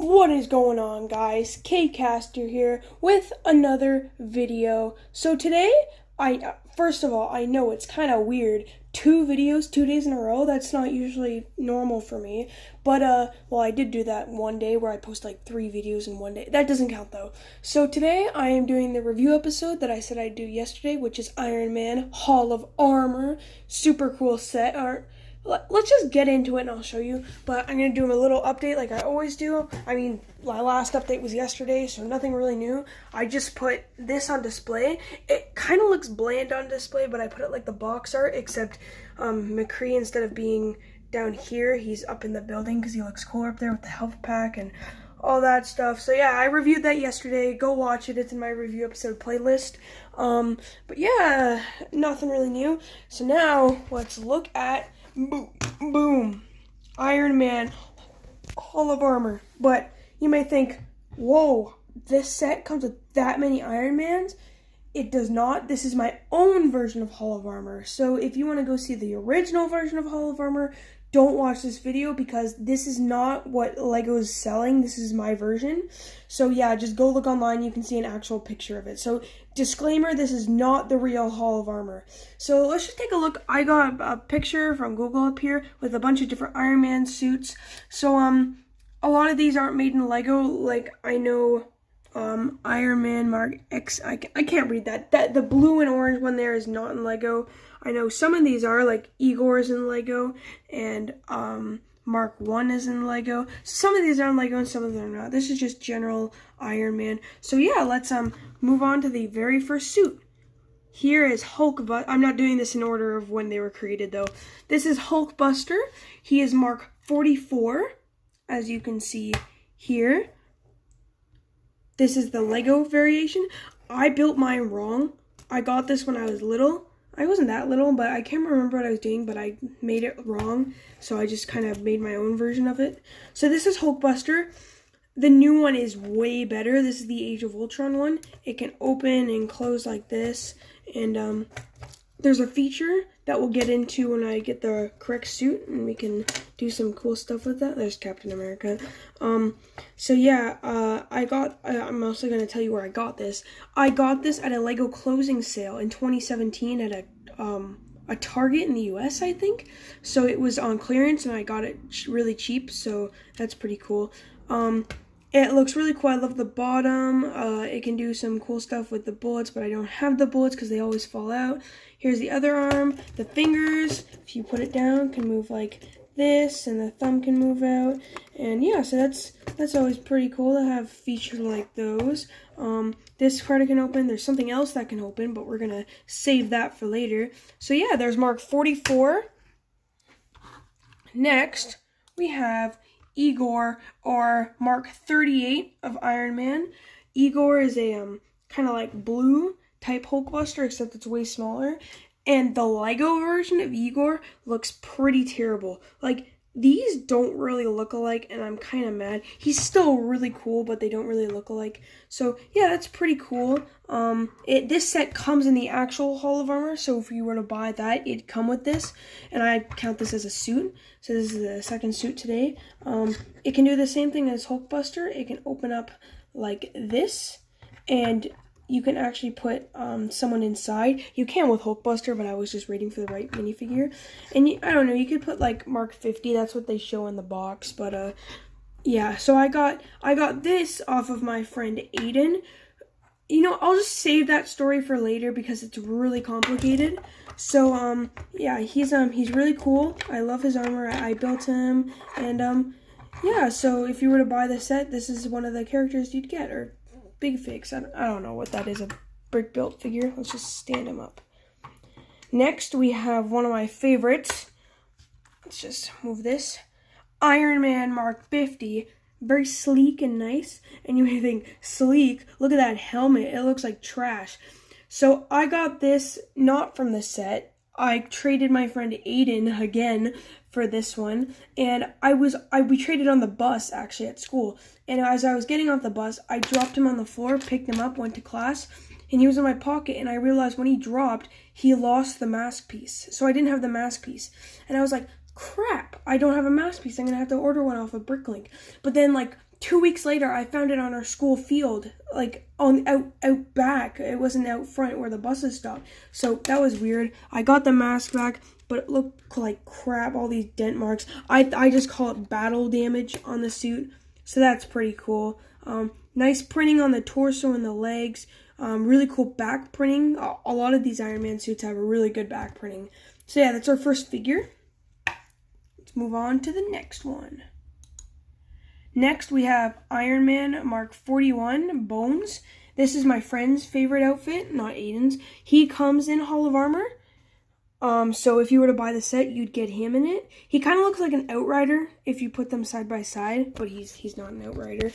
What is going on, guys? K-Caster here with another video. So today, first of all, I know it's kind of weird. 2 videos, 2 days in a row. That's not usually normal for me. But, well, I did do that one day where I post like 3 videos in one day. That doesn't count though. So today, I am doing the review episode that I said I'd do yesterday, which is Iron Man Hall of Armor. Super cool set art. Let's just get into it and I'll show you. But I'm going to do a little update like I always do. I mean, my last update was yesterday, so nothing really new. I just put this on display. It kind of looks bland on display, but I put it like the box art, except McCree, instead of being down here, he's up in the building because he looks cooler up there with the health pack and all that stuff. So yeah, I reviewed that yesterday. Go watch it. It's in my review episode playlist. But yeah, nothing really new. So now let's look at boom, Iron Man Hall of Armor. But you may think, whoa, this set comes with that many Iron Mans? It does not. This is my own version of Hall of Armor. So if you want to go see the original version of Hall of Armor, don't watch this video because this is not what LEGO is selling. This is my version. So yeah, just go look online. You can see an actual picture of it. So disclaimer, this is not the real Hall of Armor. So let's just take a look. I got a picture from Google up here with a bunch of different Iron Man suits. So a lot of these aren't made in LEGO. Like I know Iron Man Mark X, I can't read that. The blue and orange one there is not in LEGO. I know some of these are, like Igor's in LEGO, and Mark 1 is in LEGO. Some of these are in LEGO and some of them are not. This is just general Iron Man. So yeah, let's move on to the very first suit. Here is Hulkbuster. I'm not doing this in order of when they were created though. This is Hulkbuster. He is Mark 44, as you can see here. This is the LEGO variation. I built mine wrong. I got this when I was little. I wasn't that little, but I can't remember what I was doing, but I made it wrong. So I just kind of made my own version of it. So this is Hulkbuster. The new one is way better. This is the Age of Ultron one. It can open and close like this. And there's a feature that we'll get into when I get the correct suit, and we can do some cool stuff with that. There's Captain America. So yeah, I'm also going to tell you where I got this. I got this at a LEGO closing sale in 2017 at a Target in the US, I think. So it was on clearance, and I got it really cheap, so that's pretty cool. It looks really cool. I love the bottom. It can do some cool stuff with the bullets, but I don't have the bullets because they always fall out. Here's the other arm. The fingers, if you put it down, can move like this, and the thumb can move out. And yeah, so that's always pretty cool to have features like those. This card can open. There's something else that can open, but we're going to save that for later. So yeah, there's Mark 44. Next, we have Igor, or Mark 38 of Iron Man. Igor is a kind of like blue type Hulkbuster, except it's way smaller. And the LEGO version of Igor looks pretty terrible. Like, these don't really look alike, and I'm kind of mad. He's still really cool, but they don't really look alike. So, yeah, that's pretty cool. This set comes in the actual Hall of Armor, so if you were to buy that, it'd come with this. And I count this as a suit, so this is the second suit today. It can do the same thing as Hulkbuster. It can open up like this, and you can actually put someone inside. You can with Hulkbuster, but I was just waiting for the right minifigure. And I don't know, you could put like Mark 50. That's what they show in the box. But yeah, so I got this off of my friend Aiden. You know, I'll just save that story for later because it's really complicated. So yeah, he's really cool. I love his armor. I built him, and yeah. So if you were to buy the set, this is one of the characters you'd get, or big figs. I don't know what that is, a brick built figure. Let's just stand him up. Next, we have one of my favorites. Let's just move this. Iron Man Mark 50. Very sleek and nice. And you may think, sleek? Look at that helmet. It looks like trash. So I got this not from the set. I traded my friend Aiden again for this one, and we traded on the bus actually at school. And as I was getting off the bus, I dropped him on the floor, picked him up, went to class, and he was in my pocket. And I realized when he dropped, he lost the mask piece. So I didn't have the mask piece, and I was like, crap, I don't have a mask piece. I'm going to have to order one off of Bricklink. But then, like, 2 weeks later, I found it on our school field, like, out back. It wasn't out front where the buses stopped. So that was weird. I got the mask back, but it looked like crap, all these dent marks. I just call it battle damage on the suit. So that's pretty cool. Nice printing on the torso and the legs. Really cool back printing. A lot of these Iron Man suits have a really good back printing. So yeah, that's our first figure. Let's move on to the next one. Next, we have Iron Man Mark 41 Bones. This is my friend's favorite outfit, not Aiden's. He comes in Hall of Armor. So if you were to buy the set, you'd get him in it. He kind of looks like an Outrider if you put them side by side, but he's not an Outrider.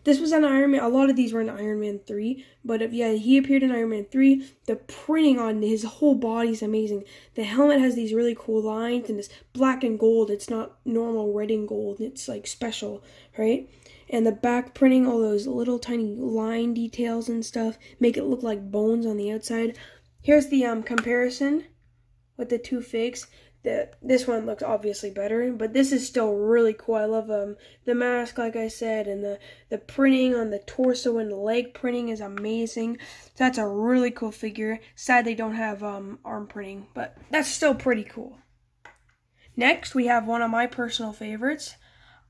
This was an Iron Man. A lot of these were in Iron Man 3, but yeah, he appeared in Iron Man 3. The printing on his whole body is amazing. The helmet has these really cool lines, and it's black and gold. It's not normal red and gold. It's like special, right? And the back printing, all those little tiny line details and stuff, make it look like bones on the outside. Here's the comparison with the two figs. This one looks obviously better, but this is still really cool. I love the mask, like I said, and the printing on the torso and the leg printing is amazing. So that's a really cool figure. Sad they don't have arm printing, but that's still pretty cool. Next, we have one of my personal favorites,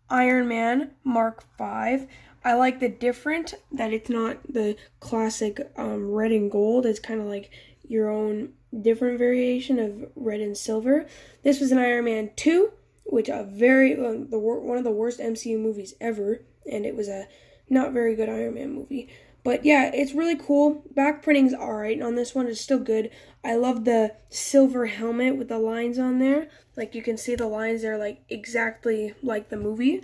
Iron Man Mark 5. I like the different, that it's not the classic red and gold. It's kind of like your own different variation of red and silver. This was an Iron Man 2, which one of the worst MCU movies ever, and it was a not very good Iron Man movie. But yeah, it's really cool. Back printing's alright on this one. It's still good. I love the silver helmet with the lines on there. Like, you can see the lines there, like, exactly like the movie.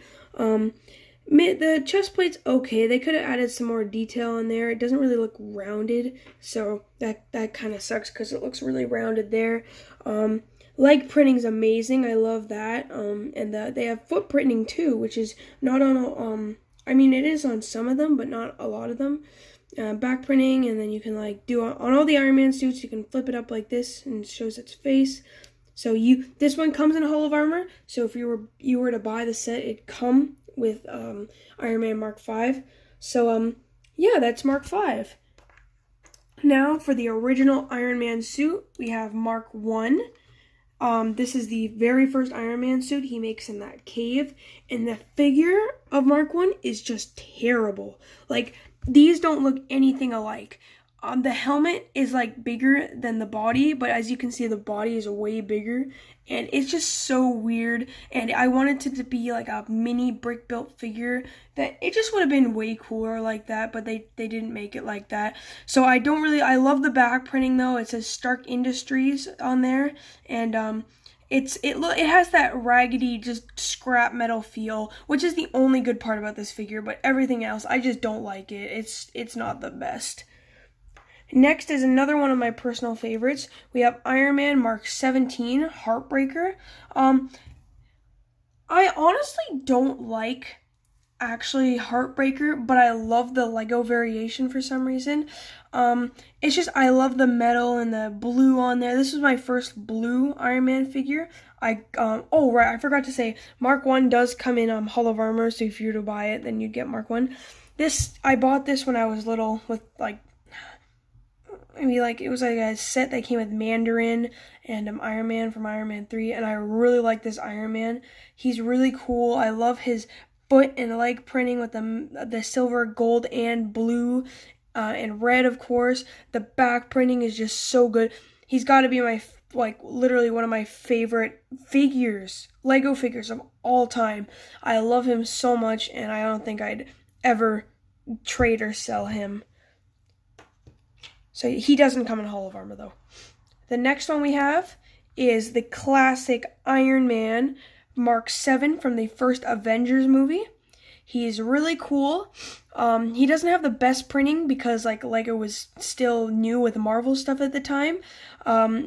The chest plate's okay. They could have added some more detail in there. It doesn't really look rounded, so that kind of sucks because it looks really rounded there. Leg printing's amazing. I love that. And they have foot printing too, which is not on I mean, it is on some of them, but not a lot of them. Back printing, and then you can like do on all the Iron Man suits, you can flip it up like this and it shows its face. So this one comes in Hall of Armor. So if you were to buy the set, it'd come with Iron Man Mark 5. So yeah, that's Mark 5. Now for the original Iron Man suit, we have Mark 1. This is the very first Iron Man suit he makes in that cave, and the figure of Mark 1 is just terrible. Like, these don't look anything alike. The helmet is like bigger than the body, but as you can see, the body is way bigger, and it's just so weird. And I wanted it to be like a mini brick built figure, that it just would have been way cooler like that, but they didn't make it like that. So I love the back printing though. It says Stark Industries on there, and it has that raggedy, just scrap metal feel, which is the only good part about this figure. But everything else, I just don't like it. It's not the best. Next is another one of my personal favorites. We have Iron Man Mark 17 Heartbreaker. I honestly don't like actually Heartbreaker, but I love the Lego variation for some reason. It's just, I love the metal and the blue on there. This was my first blue Iron Man figure. Oh right, I forgot to say, Mark 1 does come in Hall of Armor, so if you were to buy it, then you'd get Mark 1. I bought this when I was little with like, it was like a set that came with Mandarin and Iron Man from Iron Man 3, and I really like this Iron Man. He's really cool. I love his foot and leg printing with the silver, gold, and blue, and red, of course. The back printing is just so good. He's got to be literally one of my favorite figures, Lego figures of all time. I love him so much, and I don't think I'd ever trade or sell him. So he doesn't come in Hall of Armor, though. The next one we have is the classic Iron Man Mark 7 from the first Avengers movie. He's really cool. He doesn't have the best printing because Lego was still new with Marvel stuff at the time.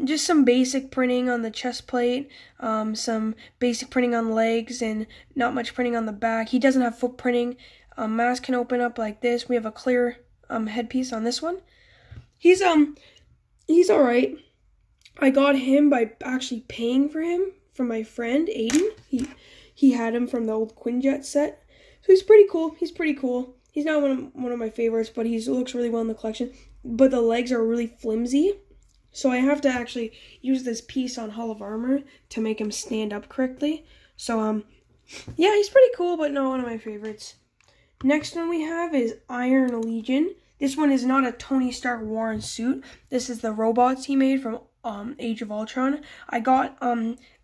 Just some basic printing on the chest plate, some basic printing on legs, and not much printing on the back. He doesn't have foot printing. Mask can open up like this. We have a clear headpiece on this one. He's alright. I got him by actually paying for him from my friend Aiden. He had him from the old Quinjet set. So he's pretty cool. He's pretty cool. He's not one of my favorites, but he looks really well in the collection. But the legs are really flimsy. So I have to actually use this piece on Hall of Armor to make him stand up correctly. So, yeah, he's pretty cool, but not one of my favorites. Next one we have is Iron Legion. This one is not a Tony Stark worn suit. This is the robots he made from Age of Ultron. I got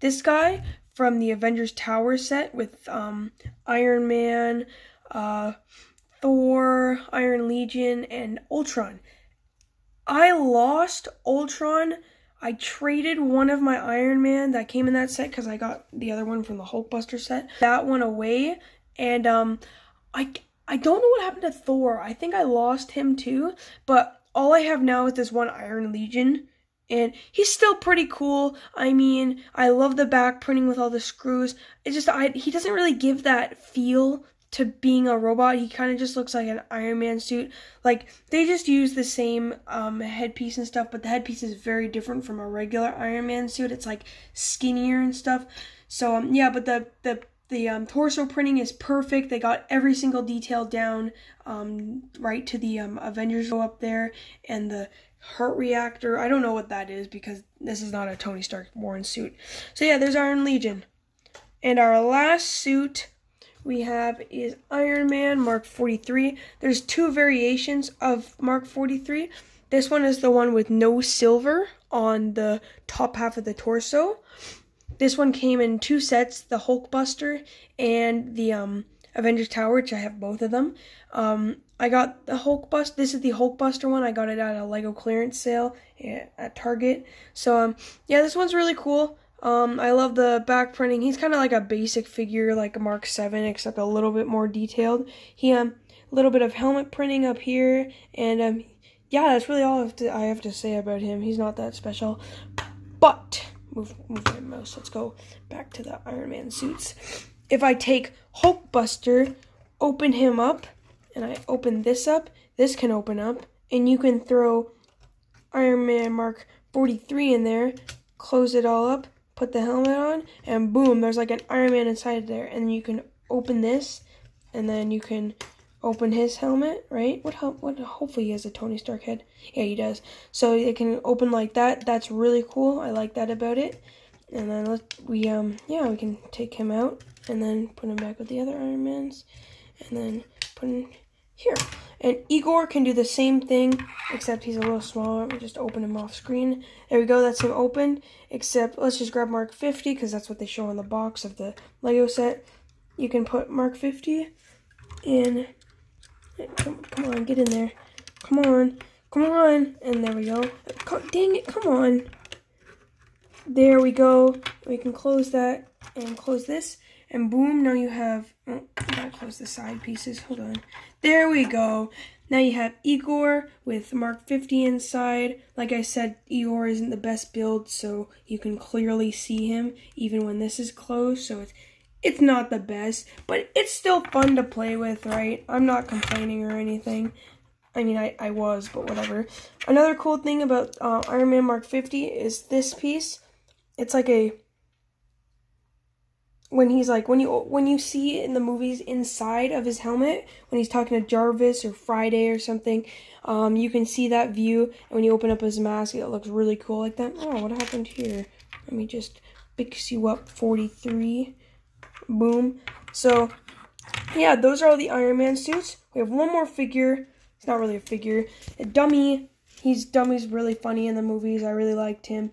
this guy from the Avengers Tower set with Iron Man, Thor, Iron Legion, and Ultron. I lost Ultron. I traded one of my Iron Man that came in that set because I got the other one from the Hulkbuster set. That one away, and I don't know what happened to Thor. I think I lost him too, but all I have now is this one Iron Legion, and he's still pretty cool. I mean, I love the back printing with all the screws. It's just he doesn't really give that feel to being a robot. He kind of just looks like an Iron Man suit. Like, they just use the same headpiece and stuff, but the headpiece is very different from a regular Iron Man suit. It's like skinnier and stuff. So yeah, but the torso printing is perfect. They got every single detail down right to the Avengers go up there, and the heart reactor. I don't know what that is because this is not a Tony Stark worn suit. So yeah, there's Iron Legion. And our last suit we have is Iron Man Mark 43. There's two variations of Mark 43. This one is the one with no silver on the top half of the torso. This one came in two sets, the Hulkbuster and the Avengers Tower, which I have both of them. I got the Hulkbuster. This is the Hulkbuster one. I got it at a Lego clearance sale at Target. So, yeah, this one's really cool. I love the back printing. He's kind of like a basic figure, like a Mark 7, except a little bit more detailed. He a little bit of helmet printing up here, and yeah, that's really all I have to say about him. He's not that special, but move my mouse. Let's go back to the Iron Man suits. If I take Hulkbuster, open him up, and I open this up, this can open up, and you can throw Iron Man Mark 43 in there, close it all up, put the helmet on, and boom, there's like an Iron Man inside there. And you can open this, and then you can open his helmet, right? Hopefully he has a Tony Stark head. Yeah, he does. So it can open like that. That's really cool. I like that about it. And then we can take him out and then put him back with the other Iron Mans, and then put him here. And Igor can do the same thing, except he's a little smaller. We just open him off screen. There we go, that's him open. Except, let's just grab Mark 50, because that's what they show on the box of the Lego set. You can put Mark 50 in. Come on, get in there. Come on. And there we go. Dang it, come on. There we go. We can close that and close this. And boom, now you have, I gotta close the side pieces, hold on. There we go. Now you have Igor with Mark 50 inside. Like I said, Igor isn't the best build, so you can clearly see him even when this is closed. So it's not the best, but it's still fun to play with, right? I'm not complaining or anything. I mean, I was, but whatever. Another cool thing about Iron Man Mark 50 is this piece. It's like a... when you see in the movies inside of his helmet, when he's talking to Jarvis or Friday or something, you can see that view. And when you open up his mask, it looks really cool like that. Oh, what happened here? Let me just fix you up, 43. Boom. So, yeah, those are all the Iron Man suits. We have one more figure. It's not really a figure. A dummy. Dummy's really funny in the movies. I really liked him.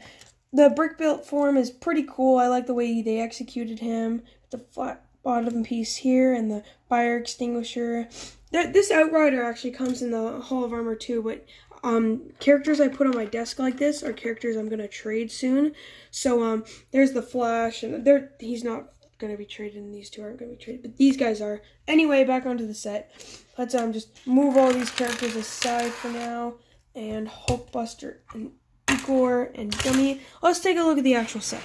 The brick built form is pretty cool. I like the way they executed him. The flat bottom piece here and the fire extinguisher. This Outrider actually comes in the Hall of Armor too, but characters I put on my desk like this are characters I'm going to trade soon. So there's the Flash, and he's not going to be traded, and these two aren't going to be traded, but these guys are. Anyway, back onto the set. Let's just move all these characters aside for now, and Hulkbuster and Igor and Dummy. Let's take a look at the actual set.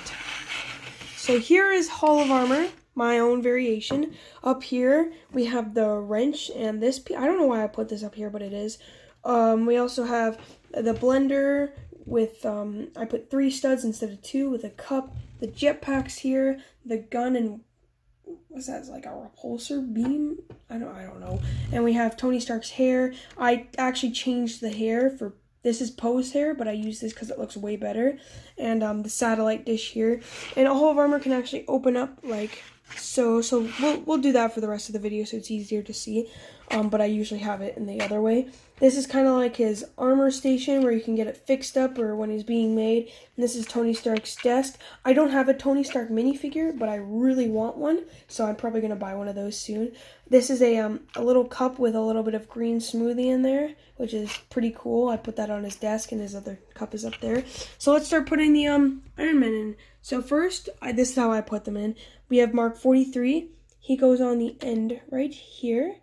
So here is Hall of Armor, my own variation. Up here we have the wrench and this I don't know why I put this up here, but it is. We also have the blender with I put 3 studs instead of 2 with a cup the jetpacks here, the gun and what's that, like a repulsor beam? I don't know. And we have Tony Stark's hair. I actually changed the hair for, this is Poe's hair, but I use this because it looks way better. And the satellite dish here. And a Hall of Armor can actually open up like so. So we'll do that for the rest of the video so it's easier to see. But I usually have it in the other way. This is kind of like his armor station where you can get it fixed up or when he's being made. And this is Tony Stark's desk. I don't have a Tony Stark minifigure, but I really want one, so I'm probably going to buy one of those soon. This is a little cup with a little bit of green smoothie in there, which is pretty cool. I put that on his desk, and his other cup is up there. So let's start putting the Iron Man in. So first, this is how I put them in. We have Mark 43. He goes on the end right here.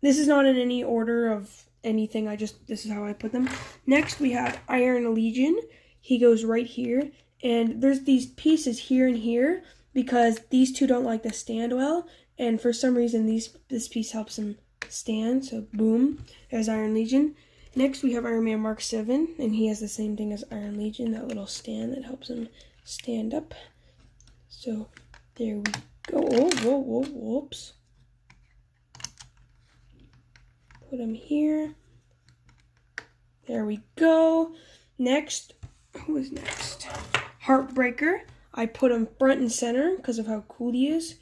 This is not in any order of anything, this is how I put them. Next, we have Iron Legion. He goes right here, and there's these pieces here and here because these two don't like to stand well, and for some reason this piece helps him stand, so boom, there's Iron Legion. Next, we have Iron Man Mark 7, and he has the same thing as Iron Legion, that little stand that helps him stand up. So, there we go. Oh, whoops. Put him here. There we go. Next, who is next? Heartbreaker. I put him front and center because of how cool he is.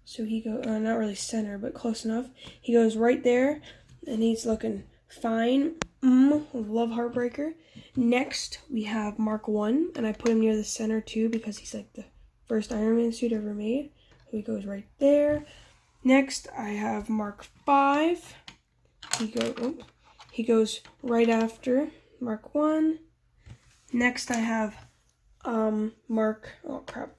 So he goes, not really center, but close enough. He goes right there, and he's looking fine. Love Heartbreaker. Next, we have Mark 1, and I put him near the center too because he's like the first Iron Man suit ever made. So he goes right there. Next, I have Mark 5. He goes right after Mark 1. Next, I have Mark,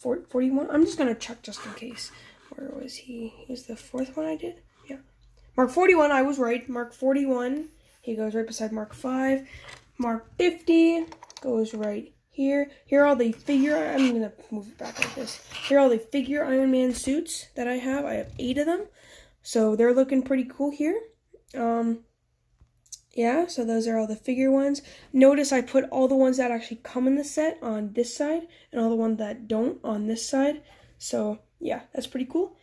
41. I'm just going to check just in case. Where was he? He was the fourth one I did? Yeah. Mark 41, I was right. Mark 41, he goes right beside Mark 5. Mark 50 goes right here. Here are all the figure, I'm going to move it back like this. Here are all the figure Iron Man suits that I have. I have 8 of them. So they're looking pretty cool here. Yeah, so those are all the figure ones. Notice I put all the ones that actually come in the set on this side and all the ones that don't on this side. So, yeah, that's pretty cool.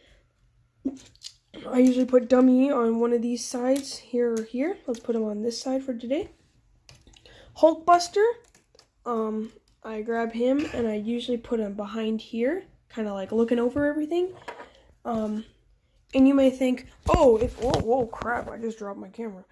I usually put dummy on one of these sides, here or here. Let's put him on this side for today. Hulkbuster, I grab him and I usually put him behind here, kind of like looking over everything. And you may think, oh, whoa, crap, I just dropped my camera.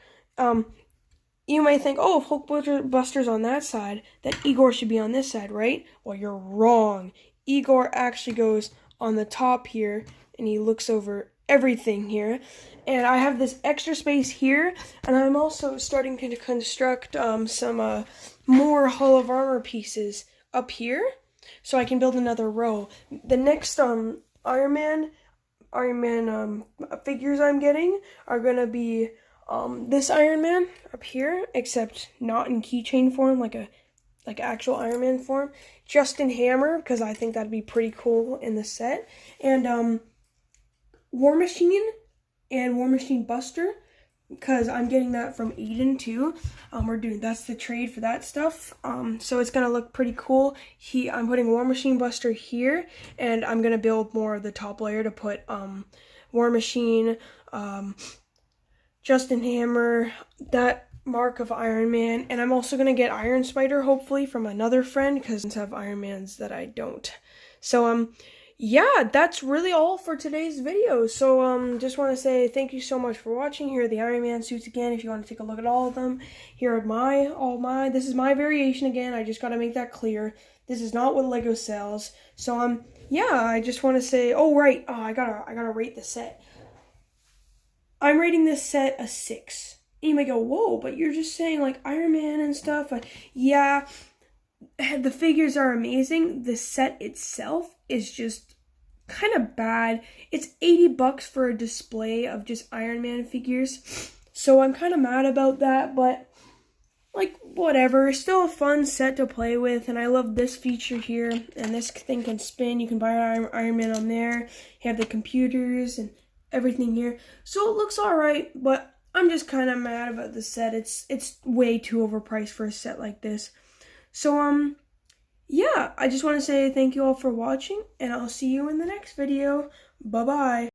You may think, oh, if Hulkbuster's on that side, that Igor should be on this side, right? Well, you're wrong. Igor actually goes on the top here, and he looks over everything here. And I have this extra space here, and I'm also starting to construct some more Hall of Armor pieces up here, so I can build another row. The next Iron Man figures I'm getting are gonna be this Iron Man up here, except not in keychain form, like actual Iron Man form. Justin Hammer, because I think that'd be pretty cool in the set. And War Machine and War Machine Buster, because I'm getting that from Aiden too. That's the trade for that stuff. So it's gonna look pretty cool. I'm putting War Machine Buster here, and I'm gonna build more of the top layer to put War Machine, Justin Hammer, that Mark of Iron Man, and I'm also gonna get Iron Spider hopefully from another friend because I have Iron Mans that I don't. So yeah, that's really all for today's video. So just want to say thank you so much for watching. Here are the Iron Man suits again if you want to take a look at all of them. Here are this is my variation again. I just got to make that clear. This is not what Lego sells. So yeah, I just want to say, I gotta rate the set. I'm rating this set a 6. And you may go, whoa, but you're just saying like Iron Man and stuff. But yeah, the figures are amazing. The set itself is just kind of bad. It's $80 for a display of just Iron Man figures. So I'm kind of mad about that, but like whatever. It's still a fun set to play with, and I love this feature here. And this thing can spin. You can buy Iron Man on there. You have the computers and everything here. So it looks alright, but I'm just kind of mad about the set. It's way too overpriced for a set like this. So yeah, I just want to say thank you all for watching, and I'll see you in the next video. Bye-bye.